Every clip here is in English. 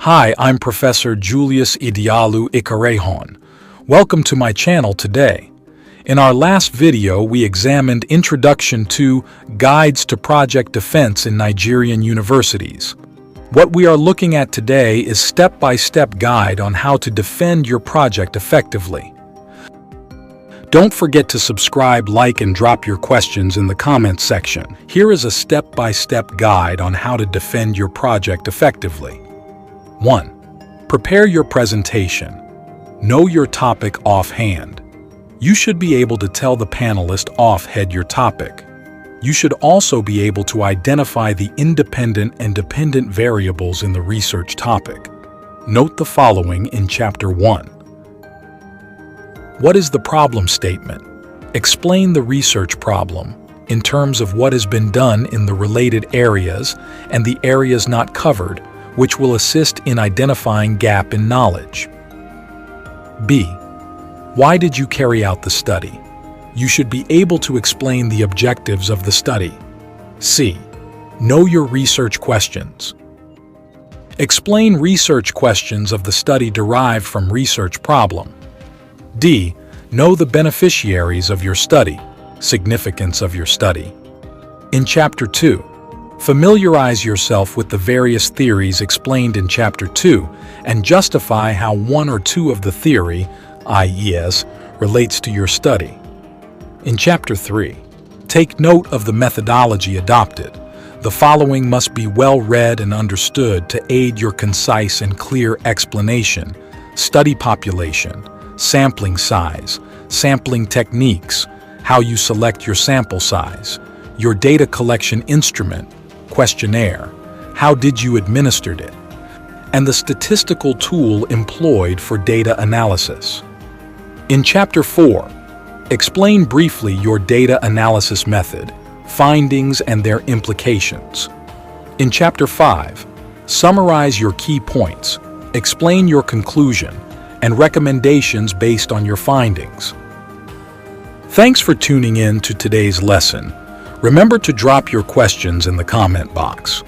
Hi, I'm Professor Julius Idialu Ikarejon. Welcome to my channel today. In our last video, we examined Introduction to Guides to Project Defense in Nigerian Universities. What we are looking at today is step-by-step guide on how to defend your project effectively. Don't forget to subscribe, like, and drop your questions in the comments section. Here is a step-by-step guide on how to defend your project effectively. 1. Prepare your presentation. Know your topic offhand. You should be able to tell the panelist offhand your topic. You should also be able to identify the independent and dependent variables in the research topic. Note the following in Chapter 1. What is the problem statement? Explain the research problem in terms of what has been done in the related areas and the areas not covered, which will assist in identifying gap in knowledge. B. Why did you carry out the study? You should be able to explain the objectives of the study. C. Know your research questions. Explain research questions of the study derived from research problem. D. Know the beneficiaries of your study, significance of your study. In Chapter 2, familiarize yourself with the various theories explained in Chapter 2 and justify how one or two of the theory, i.e., relates to your study. In Chapter 3, take note of the methodology adopted. The following must be well read and understood to aid your concise and clear explanation: study population, sampling size, sampling techniques, how you select your sample size, your data collection instrument, questionnaire, how did you administered it, and the statistical tool employed for data analysis. In Chapter 4, explain briefly your data analysis method, findings, and their implications. In Chapter 5, summarize your key points, explain your conclusion, and recommendations based on your findings. Thanks for tuning in to today's lesson. Remember to drop your questions in the comment box.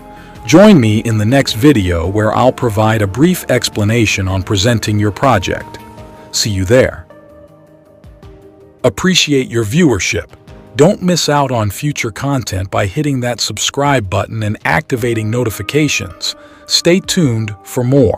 Join me in the next video where I'll provide a brief explanation on presenting your project. See you there. Appreciate your viewership. Don't miss out on future content by hitting that subscribe button and activating notifications. Stay tuned for more.